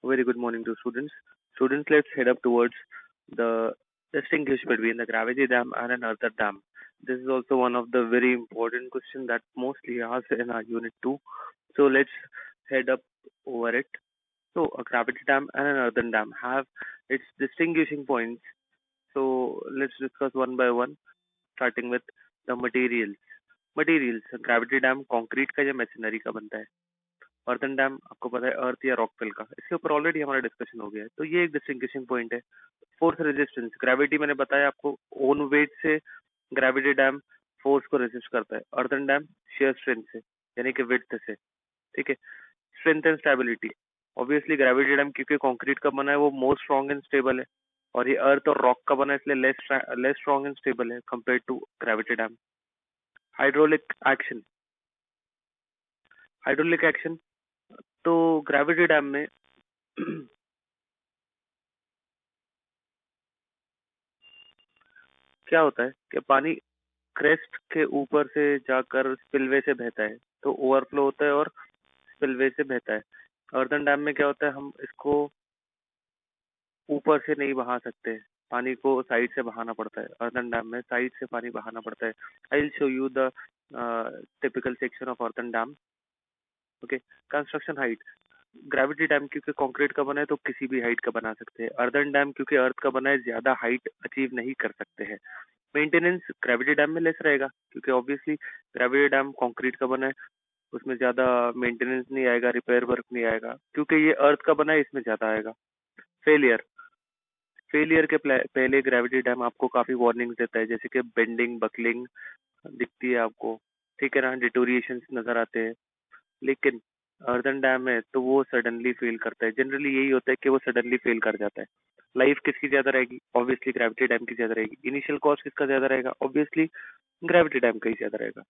Very good morning to students. Students, let's head up towards the distinguish between the gravity dam and an earthen dam. This is also one of the very important question that mostly asked in our unit 2. So let's head up over it. So a gravity dam and an earthen dam have its distinguishing points. So let's discuss one by one, starting with the materials. Materials. Gravity dam concrete का या machinery का बनता है. Earthen dam आपको पता है अर्थ या rockfill का, इसके ऊपर ऑलरेडी हमारा डिस्कशन हो गया है, तो ये एक डिस्टिंग्विशिंग पॉइंट है. फोर्स रेजिस्टेंस, ग्रेविटी मैंने बताया आपको, ओन वेट से ग्रेविटी डैम फोर्स को रेजिस्ट करता है. अर्थन डैम शेयर स्ट्रेंथ से, यानी कि विड्थ से. ठीक है. Strength and stability, obviously gravity dam क्योंकि कंक्रीट का बना है वो मोर स्ट्रॉन्ग एंड स्टेबल है, और ये अर्थ और रॉक का बना है इसलिए लेस स्ट्रॉन्ग एंड स्टेबल है compare to gravity dam. Hydraulic action. Hydraulic action, तो ग्रेविटी डैम में क्या होता है कि पानी क्रेस्ट के ऊपर से जाकर स्पिलवे से बहता है, तो ओवरफ्लो होता है और स्पिलवे से बहता है. अर्दन डैम में क्या होता है, हम इसको ऊपर से नहीं बहा सकते, पानी को साइड से बहाना पड़ता है. अर्दन डैम में साइड से पानी बहाना पड़ता है. I will show you the typical section of earthen dam. Okay. Construction height. Gravity dam क्योंकि कंक्रीट का बना है तो किसी भी हाइट का बना सकते हैं. अर्दन डैम क्योंकि अर्थ का बना है ज्यादा हाइट अचीव नहीं कर सकते हैं. मेंटेनेंस ग्रेविटी डैम में लेस रहेगा क्योंकि ऑब्वियसली ग्रेविटी डैम कंक्रीट का बना है, उसमें ज्यादा मेंटेनेंस नहीं आएगा, रिपेयर वर्क नहीं आएगा. क्योंकि ये अर्थ का बना है इसमें ज्यादा आएगा. फेलियर. फेलियर के पहले ग्रेविटी डैम आपको काफी वार्निंग्स देता है, जैसे कि बेंडिंग, बकलिंग दिखती है आपको, ठीक है ना, डिटोरिएशन नजर आते हैं. लेकिन अर्दन डैम है तो वो सडनली फेल करता है. जनरली यही होता है कि वो सडनली फेल कर जाता है. लाइफ किसकी ज्यादा रहेगी? ऑब्वियसली ग्रेविटी डैम की ज्यादा रहेगी. इनिशियल कॉस्ट किसका ज्यादा रहेगा? ऑब्वियसली ग्रेविटी डैम का ही ज्यादा रहेगा.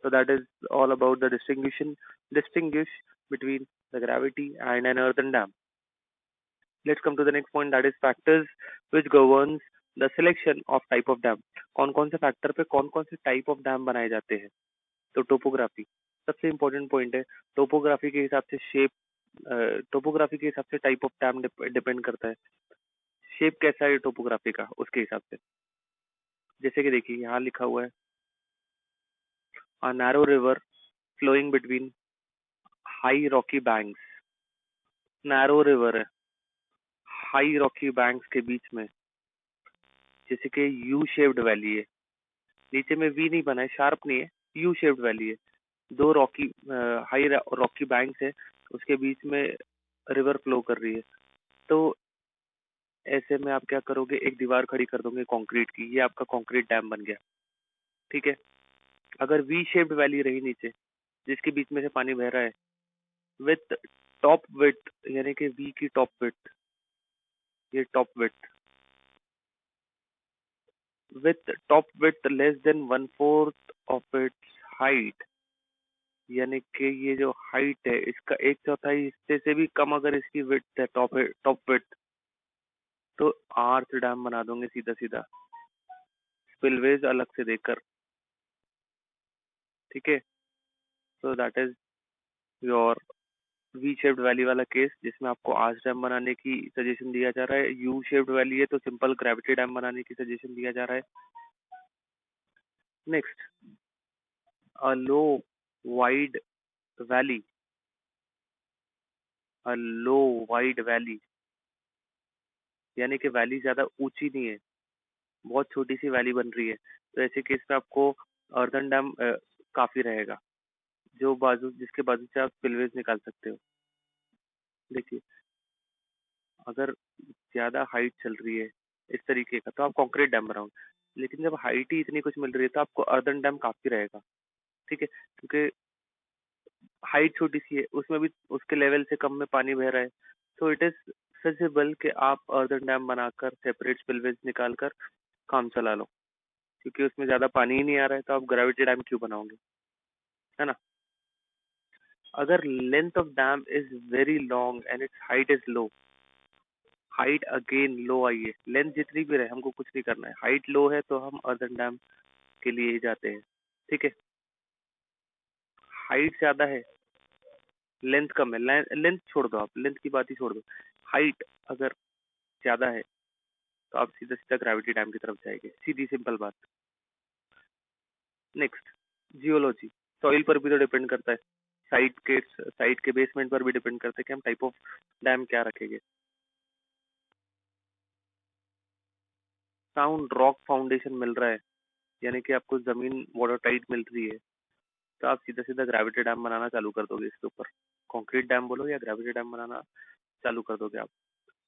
So that is all about the distinguish between the gravity and an earthen dam. Let's come to the next point, that is factors which governs the selection of type of dam. कौन कौन से factor पे कौन कौन से type of dam बनाए जाते हैं? तो टोपोग्राफी सबसे इम्पोर्टेंट पॉइंट है. टोपोग्राफी के हिसाब से शेप, टोपोग्राफी के हिसाब से टाइप ऑफ डैम डिपेंड करता है. शेप कैसा है टोपोग्राफी का, उसके हिसाब से. जैसे कि देखिए यहाँ लिखा हुआ है, a narrow river flowing between high rocky banks. Narrow river है, हाई रॉकी बैंक्स के बीच में, जैसे कि यू शेप्ड वैली है. नीचे में वी नहीं बना है, शार्प नहीं है, यू शेप्ड वैली है. दो रॉकी हाई रॉकी बैंक्स है, उसके बीच में रिवर फ्लो कर रही है. तो ऐसे में आप क्या करोगे, एक दीवार खड़ी कर दोगे कंक्रीट की, ये आपका कंक्रीट डैम बन गया. ठीक है. अगर वी शेप्ड वैली रही नीचे, जिसके बीच में से पानी बह रहा है, विथ टॉप विड्थ, यानी कि वी की टॉप विड्थ, ये top width, with top width less than 1/4 of its height, यानी कि ये जो हाइट है इसका एक चौथाई हिस्से से भी कम अगर इसकी विड्थ है, टॉप विड्थ, तो आर्च डैम बना दोगे सीधा सीधा, स्पिलवेज अलग से देकर. ठीक है. So that is your V shaped valley वाला केस, जिसमें आपको आर्च डैम बनाने की सजेशन दिया जा रहा है. यू शेप्ड वैली है तो सिंपल ग्रेविटी डैम बनाने की सजेशन दिया जा रहा है. नेक्स्ट, अ लो वाइड वैली. अ लो वाइड वैली यानी कि वैली ज्यादा ऊंची नहीं है, बहुत छोटी सी वैली बन रही है, तो ऐसे केस में आपको अर्दन डैम काफी रहेगा, जो बाजू जिसके बाजू से आप स्पिलवेज निकाल सकते हो. देखिए, अगर ज्यादा हाइट चल रही है इस तरीके का तो आप कंक्रीट डैम बनाओगे, लेकिन जब हाइट ही इतनी कुछ मिल रही है तो आपको अर्दन डैम काफी रहेगा. ठीक है. क्योंकि हाइट छोटी सी है, उसमें भी उसके लेवल से कम में पानी बह रहा है, तो इट इज फिजिबल कि आप अर्दन डैम बनाकर सेपरेट स्पिलवेज निकाल कर काम चला लो. क्योंकि उसमें ज्यादा पानी ही नहीं आ रहा है तो आप ग्रेविटी डैम क्यों बनाओगे, है ना. अगर length of dam is very long and its height is low, height again low आई है, लेंथ जितनी भी रहे हमको कुछ नहीं करना है, हाइट लो है तो हम अर्दन डैम के लिए ही जाते हैं. ठीक है. हाइट ज्यादा है लेंथ कम है, लेंथ छोड़ दो, आप लेंथ की बात ही छोड़ दो, हाइट अगर ज्यादा है तो आप सीधा सीधा ग्रेविटी डैम की तरफ जाएंगे, सीधी सिंपल बात। नेक्स्ट, जियोलॉजी, सॉइल पर भी तो डिपेंड करता है, साइट के बेसमेंट पर भी डिपेंड करता है कि हम टाइप ऑफ डैम क्या रखेंगे। साउंड रॉक फाउंडेशन मिल रहा है, यानी कि आपको जमीन वाटर टाइट मिल रही है, तो आप सीधा सीधा ग्रेविटी डैम बनाना चालू कर दोगे इसके ऊपर। कंक्रीट डैम बोलो या ग्रेविटी डैम बनाना चालू कर दोगे आप।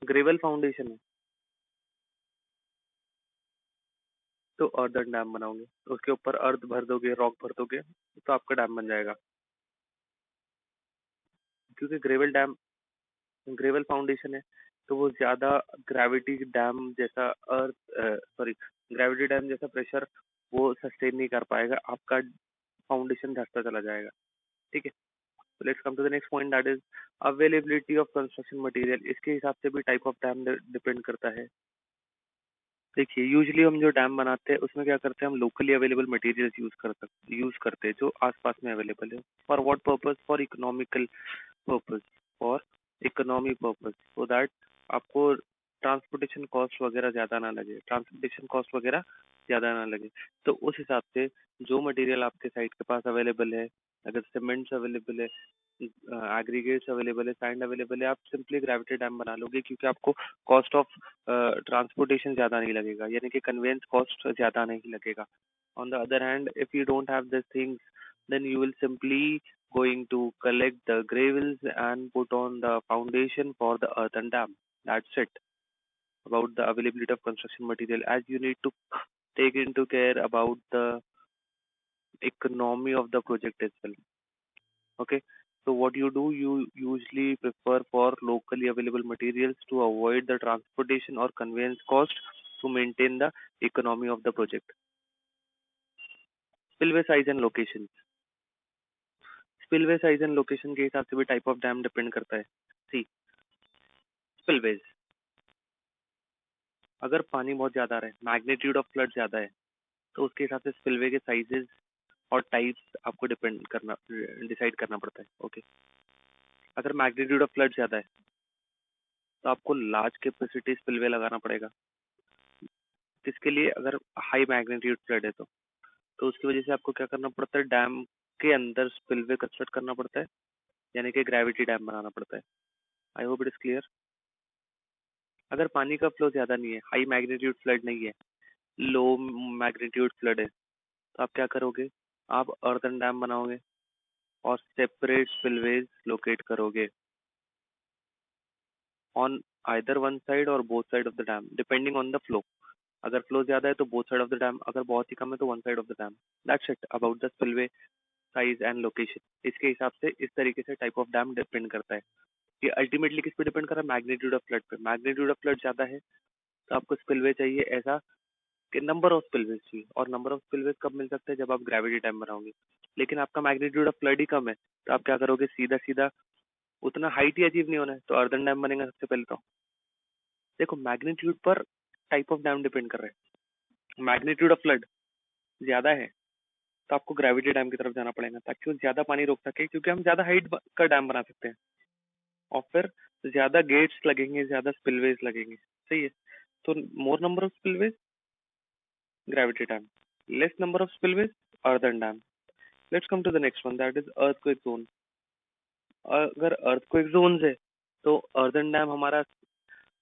ग्रेवल फाउंडेशन है तो अर्दन डैम बनाओगे, तो उसके ऊपर अर्थ भर दोगे, रॉक भर दोगे, तो आपका डैम बन जाएगा। क्योंकि ग्रेवल फाउंडेशन है तो वो ज्यादा ग्रेविटी डैम जैसा अर्थ सॉरी ग्रेविटी डैम जैसा प्रेशर वो सस्टेन नहीं कर पाएगा, आपका फाउंडेशन धंसता चला जाएगा। ठीक है, तो let's come to the next point, that is availability of construction material. इसके हिसाब से भी टाइप ऑफ डैम डिपेंड करता है। देखिए, यूजुअली हम जो डैम बनाते हैं उसमें क्या करते हैं, हम लोकली अवेलेबल मटेरियल्स यूज करते हैं जो आसपास में अवेलेबल है। For what purpose? For economical purpose, for economy purpose, so that आपको ट्रांसपोर्टेशन कॉस्ट वगैरह ज्यादा ना लगे, तो उस हिसाब से जो मटेरियल आपके साइट के पास अवेलेबल है, अगर सीमेंट्स अवेलेबल है, एग्रीगेट्स अवेलेबल है, सैंड अवेलेबल है, आप सिंपली ग्रेविटी डैम बना लोगे, क्योंकि आपको कॉस्ट ऑफ ट्रांसपोर्टेशन ज्यादा नहीं लगेगा, यानी कि कन्वेंस कॉस्ट ज्यादा नहीं लगेगा। On the other hand, if you don't have these things, then you will simply going to collect the gravels and put on the foundation for the earthen dam. That's it about the availability of construction material, as you need to take into care about the economy of the project as well. Okay, so what you do, you usually prefer for locally available materials to avoid the transportation or conveyance cost to maintain the economy of the project. Spillway size and location, spillway size and location के हिसाब से भी type of dam depend करता है। सी, spillways, अगर पानी बहुत ज्यादा आ रहा है, मैग्नीट्यूड ऑफ फ्लड ज्यादा है, तो उसके हिसाब से स्पिलवे के साइजेस और टाइप्स आपको डिसाइड करना पड़ता है। ओके, अगर मैग्नीट्यूड ऑफ फ्लड ज्यादा है तो आपको लार्ज कैपेसिटी स्पिलवे लगाना पड़ेगा। किसके लिए? अगर हाई मैग्नीट्यूड फ्लड है तो उसकी वजह से आपको क्या करना पड़ता है, डैम के अंदर स्पिलवे कंस्ट्रक्ट करना पड़ता है, यानी कि ग्रेविटी डैम बनाना पड़ता है। आई होप इट इज क्लियर। अगर पानी का फ्लो ज्यादा नहीं है, हाई मैग्नीट्यूड फ्लड नहीं है, लो मैग्नीट्यूड फ्लड है, तो आप क्या करोगे, आप अर्दन डैम बनाओगे और सेपरेट स्पिलवेज लोकेट करोगे ऑन आइदर वन साइड और both side of the dam, depending on the flow. अगर फ्लो ज्यादा है तो both side of the dam, अगर बहुत ही कम है तो one side of the dam. That's it about the spillway size and location. इसके हिसाब से इस तरीके से टाइप ऑफ डैम डिपेंड करता है। ये अल्टीमेटली किस पे डिपेंड कर रहा है? मैग्नीट्यूड ऑफ फ्लड पे। मैग्नीट्यूड ऑफ फ्लड ज्यादा है तो आपको स्पिलवे चाहिए ऐसा कि नंबर ऑफ स्पिलवेज चाहिए, और नंबर ऑफ स्पिलवेज कब मिल सकते हैं? जब आप ग्रेविटी डैम बनाओगे। लेकिन आपका मैग्नीट्यूड ऑफ फ्लड ही कम है तो आप क्या करोगे, सीधा सीधा उतना हाइट ही अचीव नहीं होना है तो अर्दन डैम बनेगा सबसे पहले। तो देखो, मैग्नीट्यूड पर टाइप ऑफ डैम डिपेंड कर रहा है। मैग्नीट्यूड ऑफ फ्लड ज्यादा है तो आपको ग्रेविटी डैम की तरफ जाना पड़ेगा ताकि वो ज्यादा पानी रोक सके, क्योंकि हम ज्यादा हाइट का डैम बना सकते हैं और फिर ज्यादा गेट्स लगेंगे, ज्यादा स्पिलवेज लगेंगे। सही है, तो more number of spillways gravity dam, less number of spillways earthen dam. Let's come to the next one, that is earthquake zone. अगर अर्थक्वेक जोन है तो अर्दन डैम हमारा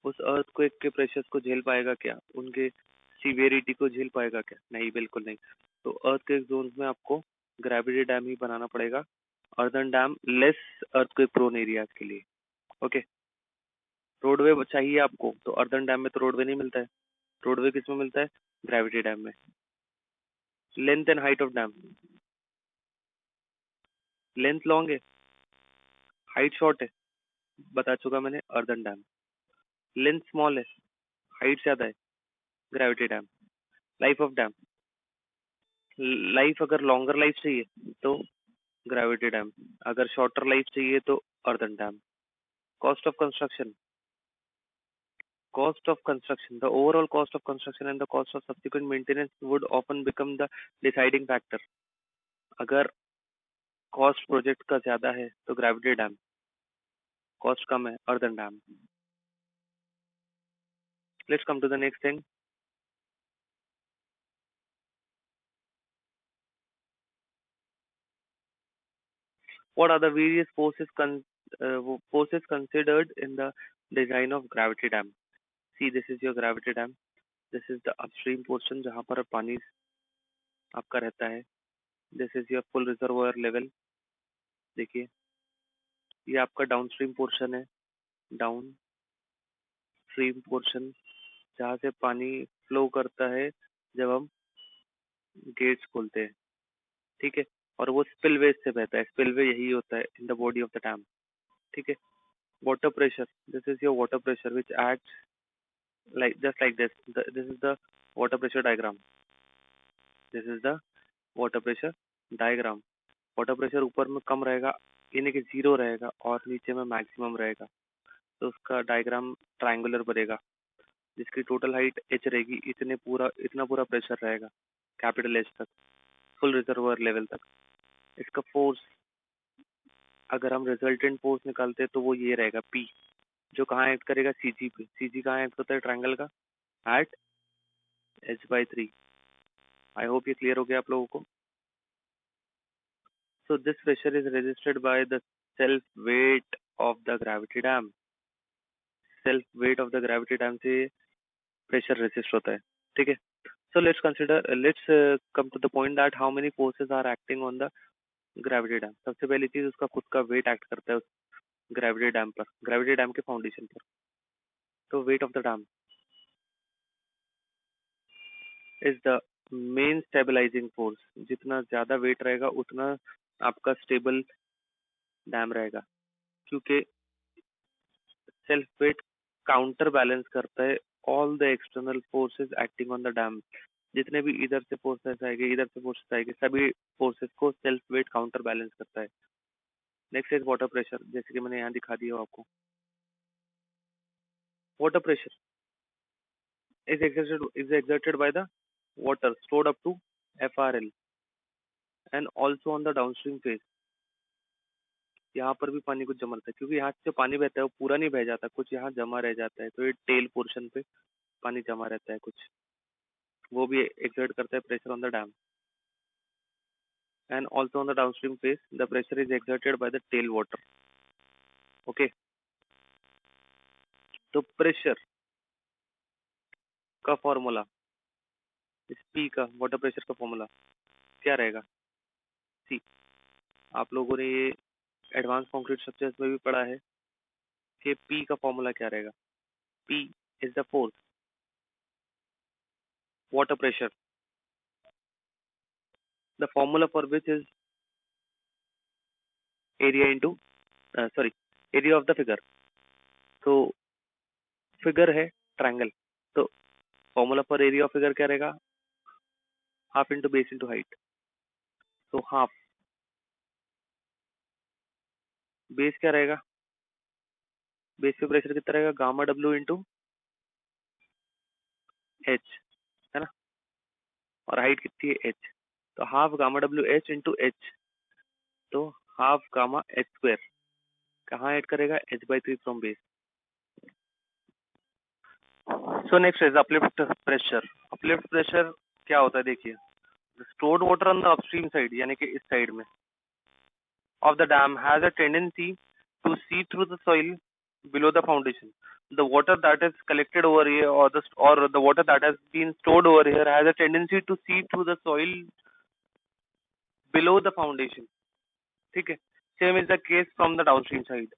उस अर्थक्वेक के प्रेशर्स को झेल पाएगा क्या, उनके सीवियरिटी को झेल पाएगा क्या? नहीं, बिल्कुल नहीं। तो अर्थक्वेक जोन में आपको ग्रेविटी डैम ही बनाना पड़ेगा, earthen dam less earthquake prone areas के लिए। ओके, रोडवे चाहिए आपको तो अर्दन डैम में तो रोडवे नहीं मिलता है, रोडवे किस में मिलता है? ग्रेविटी डैम में। Length and height of dam, length long है, हाइट शॉर्ट है, बता चुका मैंने, अर्दन डैम। लेंथ स्मॉल है, हाइट ज्यादा है, gravity dam. Life of dam, life अगर लॉन्गर लाइफ चाहिए तो ग्रेविटी डैम, अगर शॉर्टर लाइफ चाहिए तो earthen dam. Cost of construction, the overall cost of construction and the cost of subsequent maintenance would often become the deciding factor. अगर cost project का ज्यादा है तो ग्रेविटी डैम, कॉस्ट कम है earthen dam. Let's come to the next thing. What are the various forces considered in the design of gravity dam? See, this is your gravity dam. This is the upstream portion जहाँ पर पानी आपका रहता है। This is your full reservoir level। देखिए, ये आपका downstream portion है। डाउन स्ट्रीम पोर्शन जहाँ से पानी फ्लो करता है जब हम गेट्स खोलते हैं, ठीक है। और वो स्पिलवे से बहता है। स्पिलवे यही होता है in the body of the dam, ठीक है। Water pressure, this is your water pressure which acts like just like this. This is the water pressure diagram. This is the water pressure diagram. Water pressure ऊपर में कम रहेगा, यानी कि zero रहेगा, और नीचे में मैक्सिमम रहेगा, तो उसका डायग्राम ट्रायंगुलर बनेगा, जिसकी टोटल हाइट एच रहेगी। इतना पूरा प्रेशर रहेगा कैपिटल एच तक, फुल रिजर्वर लेवल तक। इसका फोर्स, अगर हम रिजल्टेंट फोर्स निकालते हैं तो वो ये रहेगा पी, जो कहाँ एक्ट करेगा, सीजी पे। सीजी कहाँ एक्ट होता है ट्रायंगल का, एट h/3। आई होप ये क्लियर हो गया आप लोगों को। So this pressure is resisted by the self weight of the gravity dam. Self weight of the gravity dam से pressure resist होता है, ठीक है। So let's come to the point that how many forces are acting on the gravity dam। सबसे पहली चीज उसका खुद का weight act करता है उस gravity dam पर, gravity dam के foundation पर। तो weight of the dam is the main stabilizing force। जितना ज्यादा weight रहेगा उतना आपका stable dam रहेगा, क्योंकि सेल्फ वेट काउंटर बैलेंस करता है all the external forces acting on the dam. जितने भी इधर से फोर्सेस आएंगे, इधर से फोर्सेस आएंगे, सभी फोर्सेस को सेल्फ वेट काउंटर बैलेंस करता है। नेक्स्ट इज वाटर प्रेशर, जैसे कि मैंने यहाँ दिखा दिया आपको। Water pressure is exerted by the water stored up to FRL and also on the downstream phase। यहाँ पर भी पानी कुछ जमा रहता है, क्योंकि यहाँ से जो पानी बहता है वो पूरा नहीं बह जाता, कुछ यहाँ जमा रह जाता है, तो ये टेल पोर्शन पे पानी जमा रहता है कुछ, वो भी exert करता है pressure on the dam। And also on the downstream phase the pressure is exerted by the tailwater। okay, तो प्रेशर का फॉर्मूला, इस पी का वाटर प्रेशर का फॉर्मूला क्या रहेगा। सी, आप लोगों ने ये एडवांस कंक्रीट स्ट्रक्चर्स में भी पढ़ा है कि पी का फॉर्मूला क्या रहेगा। P is the force, water pressure, the formula for which is area into sorry area of the figure. तो फिगर है ट्रायंगल, तो formula for area of figure क्या रहेगा, half into base into height. तो half base क्या रहेगा, base पे pressure कितना रहेगा, गामा डब्ल्यू इंटू एच, है ना, और हाइट कितनी है एच, तो half gamma W H into H, तो हाफ गामा एच स्क्वायर कहाँ ऐड करेगा, h/3 from base. So next is uplift pressure. Uplift pressure क्या होता है, देखिए, stored water on the upstream side, यानी कि इस साइड में of the dam has a tendency to seep through the soil below the foundation। The water that is collected over here or the water that has been stored over here has a tendency to seep through the soil below the foundation, ठीक है। Same is the case from the downstream side।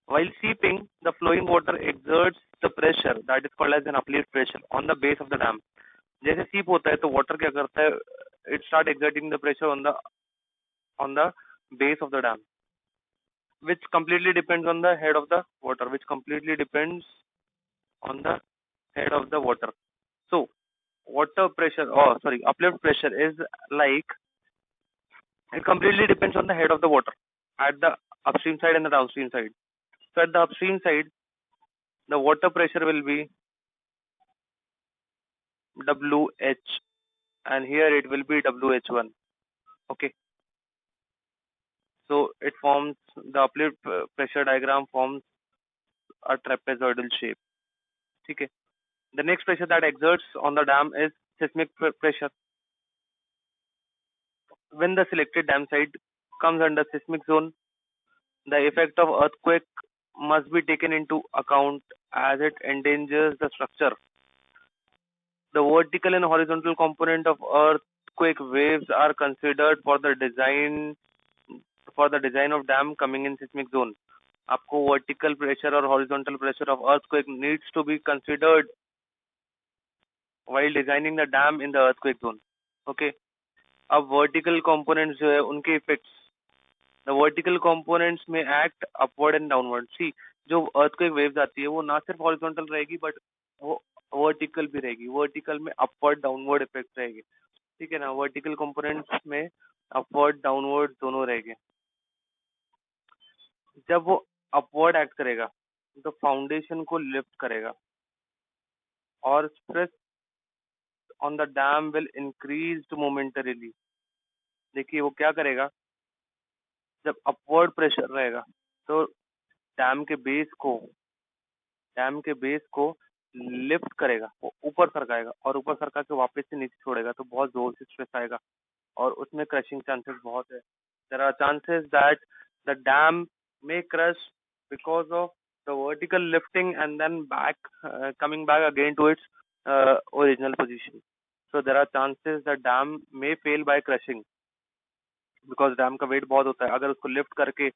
While seeping, the flowing water exerts the pressure that is called as an uplift pressure on the base of the dam। जैसे सीप होता है तो water क्या करता है, it start exerting the pressure on the base of the dam, which completely depends on the head of the water, which completely depends on the head of the water। So water pressure, oh sorry, uplift pressure is like, it completely depends on the head of the water at the upstream side and the downstream side। So at the upstream side the water pressure will be WH and here it will be WH1। okay, So it forms the uplift pressure diagram forms a trapezoidal shape. Okay. The next pressure that exerts on the dam is seismic pressure. When the selected dam site comes under seismic zone, the effect of earthquake must be taken into account as it endangers the structure. The vertical and horizontal component of earthquake waves are considered for the design of dam coming in seismic zone. आपको vertical pressure और horizontal pressure of earthquake needs to be considered while designing the dam in the earthquake zone. Okay. अब vertical components जो है उनके effects, the vertical components may act upward and downward. See, जो earthquake waves आती है वो ना सिर्फ horizontal रहेगी but वो vertical भी रहेगी. Vertical में upward downward effect रहेगी. ठीक है ना. Vertical components में upward downward दोनों रहेंगे. जब वो upward act करेगा तो foundation को lift करेगा और stress on the dam will increase momentarily. देखिए वो क्या करेगा, जब अपवर्ड प्रेशर रहेगा तो डैम के बेस को लिफ्ट करेगा, वो ऊपर सरकाएगा और ऊपर सरका के वापस से नीचे छोड़ेगा तो बहुत जोर से स्ट्रेस आएगा और उसमें क्रशिंग चांसेस बहुत है. There are chances that the dam may crush because of the vertical lifting and then coming back again to its original position. So there are chances that dam may fail by crushing because dam का wait बहुत होता है. अगर उसको lift करके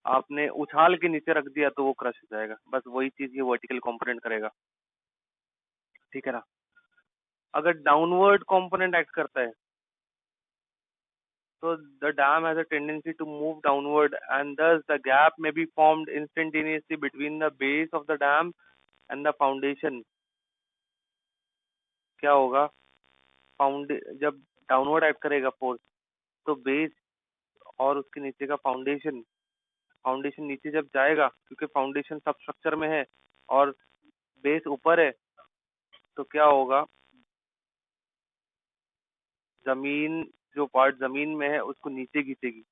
आपने उछाल के नीचे रख दिया तो वो क्रश हो जाएगा. बस वही चीज ये वर्टिकल कंपोनेंट करेगा. ठीक है ना. अगर डाउनवर्ड कंपोनेंट एक्ट करता है so the dam has a tendency to move downward and thus the gap may be formed instantaneously between the base of the dam and the foundation. क्या होगा, जब डाउनवर्ड एक्ट करेगा force तो base और उसके नीचे का फाउंडेशन नीचे जब जाएगा, क्योंकि फाउंडेशन सब स्ट्रक्चर में है और बेस ऊपर है, तो क्या होगा, जमीन जो पार्ट जमीन में है उसको नीचे खींचेगी.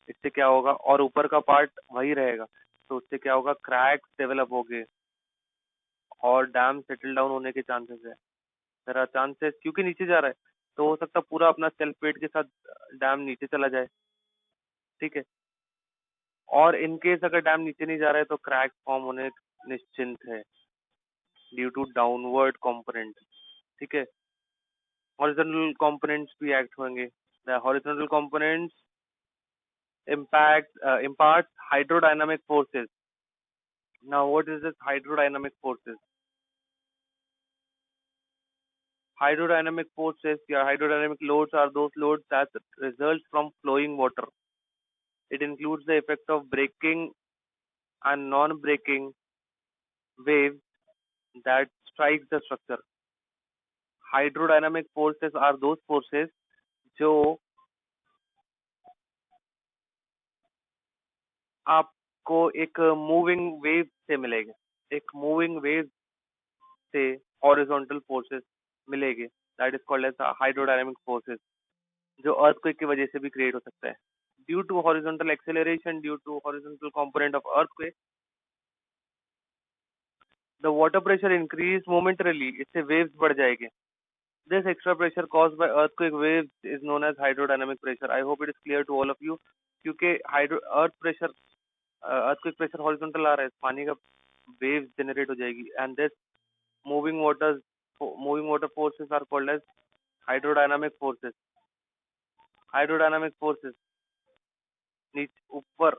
इससे क्या होगा, और ऊपर का पार्ट वही रहेगा तो उससे क्या होगा, क्रैक्स डेवलप होंगे और डैम सेटल डाउन होने के चांसेस है. देयर आर चांसेस, क्योंकि नीचे जा रहा है तो हो सकता है पूरा अपना सेल्फ वेट के साथ डैम नीचे चला जाए. ठीक है. और इनकेस अगर डैम नीचे नहीं जा रहा है तो क्रैक फॉर्म होने निश्चिंत है ड्यू टू डाउनवर्ड कंपोनेंट. ठीक है. हॉरिजॉन्टल कंपोनेंट्स भी एक्ट होंगे. The horizontal components impart hydrodynamic forces. Now what is this hydrodynamic forces? Hydrodynamic forces या hydrodynamic loads are those loads that result from flowing water. It includes the effect of breaking and non-breaking waves that strikes the structure. Hydrodynamic forces are those forces जो आपको एक moving wave से मिलेंगे. एक moving wave से horizontal forces मिलेंगे. That is called as hydrodynamic forces, जो earthquake की वजह से भी क्रिएट हो सकता है. Due to horizontal acceleration, due to horizontal component of earthquake, the water pressure increase momentarily. इससे वेव्स बढ़ जाएंगे. This extra pressure caused by earthquake waves is known as hydrodynamic pressure. I hope it is clear to all of you. क्योंकि earthquake pressure horizontal आ रहा है, पानी का waves generate हो जाएगी, and this moving water forces are called as hydrodynamic forces. Hydrodynamic forces नीचे ऊपर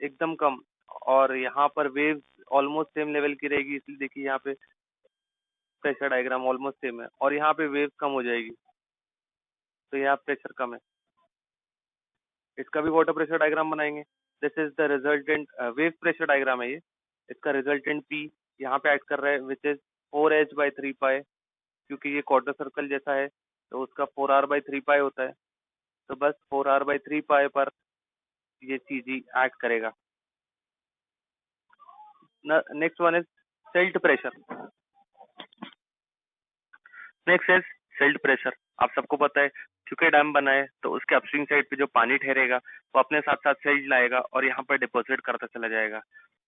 एकदम कम और यहाँ पर waves ऑलमोस्ट सेम लेवल की रहेगी. इसलिए देखिए यहाँ पे प्रेशर डायग्राम ऑलमोस्ट सेम है और यहाँ पे वेव कम हो जाएगी तो यहाँ प्रेशर कम है. इसका भी वाटर प्रेशर डायग्राम बनाएंगे. This is the resultant wave pressure diagram है ये. इसका रिजल्टेंट पी यहाँ पे एक्ट कर रहा है विच इज 4h/3π. क्योंकि ये क्वार्टर सर्कल जैसा है तो उसका 4r/3π होता है. तो बस 4r/3π पर ये चीज ही एक्ट करेगा. Next one is silt pressure. Next is silt pressure. आप सबको पता है क्योंकि डैम बना है तो उसके अपस्ट्रीम साइड पे जो पानी ठहरेगा वो अपने साथ साथ सिल्ट लाएगा और यहाँ पर डिपॉजिट करता चला जाएगा।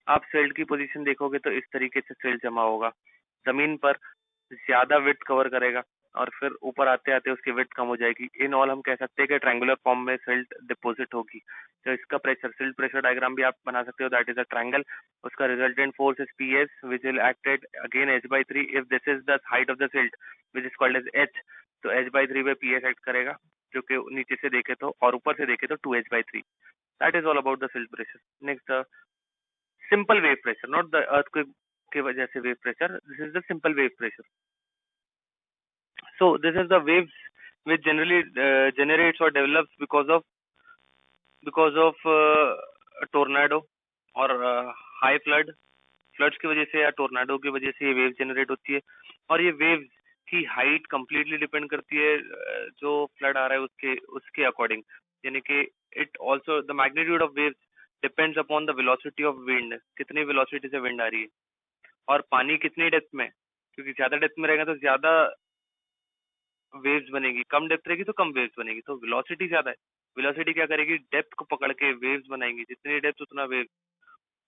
आप सिल्ट की पोजीशन देखोगे तो इस तरीके से सिल्ट जमा होगा, जमीन पर ज्यादा विड्थ कवर करेगा और फिर ऊपर आते आते उसकी विड्थ कम हो जाएगी। इन ऑल हम कह सकते हैं कि ट्रायंगुलर फॉर्म में सिल्ट डिपॉजिट होगी। तो इसका प्रेशर सिल्ट प्रेशर डायग्राम भी आप बना सकते हो, दैट इज अ ट्रायंगल। उसका resultant force is P S which will acted again h/3 if this is the height of the silt which is called as h। तो h/3 पे P S act करेगा, जो कि नीचे से देखे तो और ऊपर से देखे तो 2h/3। That is all about the silt pressure. Next the simple wave pressure, not the earthquake के वजह से wave pressure, this is the simple wave pressure. So this is the waves which generally generates or develops because of a tornado or high flood। Floods की वजह से या tornado की वजह से ये वेव जनरेट होती है और ये वेव्स की हाइट कंप्लीटली डिपेंड करती है जो फ्लड आ रहा है उसके उसके अकॉर्डिंग। यानी कि it also the magnitude of waves depends upon the velocity of wind, कितनी वेलोसिटी से विंड आ रही है और पानी कितनी डेप्थ में, क्योंकि ज्यादा डेप्थ में रहेगा तो ज्यादा वेव्स बनेगी, कम डेप्थ रहेगी तो कम वेव्स बनेगी। तो वेलोसिटी ज्यादा है, वेलोसिटी क्या करेगी, डेप्थ को पकड़ के वेव्स बनाएंगी, जितनी डेप्थ उतना वेव।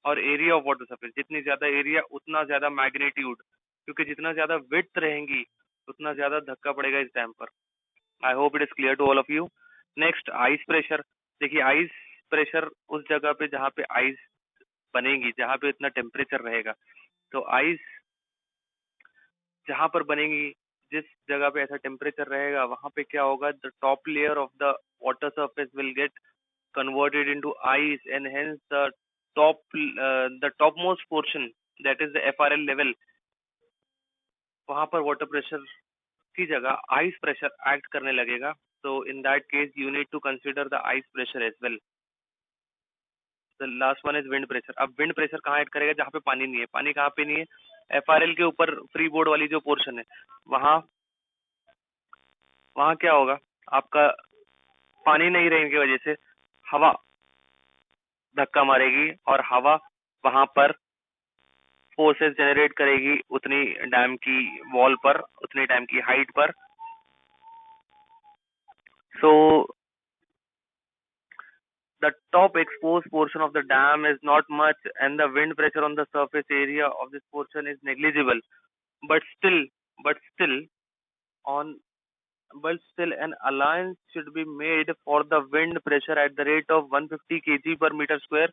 और एरिया ऑफ वाटर सरफेस, जितनी ज्यादा एरिया उतना ज्यादा मैग्नीट्यूड, क्योंकि जितना ज्यादा विड्थ रहेंगी उतना ज्यादा धक्का पड़ेगा इस डैम पर। I hope it is clear to all of you. Next ice pressure. देखिए आइस प्रेशर उस जगह पे जहाँ पे आइस बनेगी, जहाँ पे इतना टेम्परेचर रहेगा, तो आइस जहाँ पर बनेगी, जिस जगह पे ऐसा टेम्परेचर रहेगा वहां पे क्या होगा, the top layer of the water surface will get converted into ice and hence the topmost portion, that is the FRL level, वहां पर वाटर प्रेशर की जगह आइस प्रेशर एक्ट करने लगेगा। so in that case you need to consider the ice pressure as well। the last one is wind pressure। अब wind pressure कहाँ add करेगा, जहाँ पे पानी नहीं है। पानी कहाँ पे नहीं है, FRL के ऊपर फ्री बोर्ड वाली जो पोर्शन है वहां वहां क्या होगा, आपका पानी नहीं रहने की वजह से हवा धक्का मारेगी और हवा वहां पर फोर्सेस जनरेट करेगी उतनी डैम की वॉल पर, उतनी डैम की हाइट पर। सो the top exposed portion of the dam is not much and the wind pressure on the surface area of this portion is negligible, but still on but still an allowance should be made for the wind pressure at the rate of 150 kg per meter square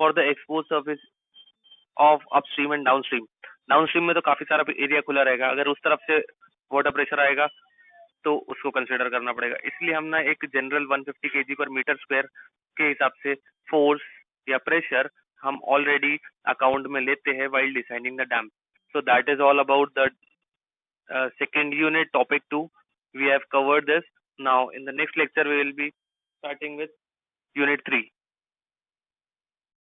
for the exposed surface of upstream and downstream। Downstream में तो काफी सारा area खुला रहेगा, अगर उस तरफ से वाटर प्रेशर आएगा तो उसको कंसिडर करना पड़ेगा। इसलिए हम ना एक जनरल 150 केजी पर मीटर स्क्वायर के हिसाब से फोर्स या प्रेशर हम ऑलरेडी अकाउंट में लेते हैं while deciding the dam. So that is all about the second unit topic 2। we have covered this। now in the next lecture we will be starting with unit 3।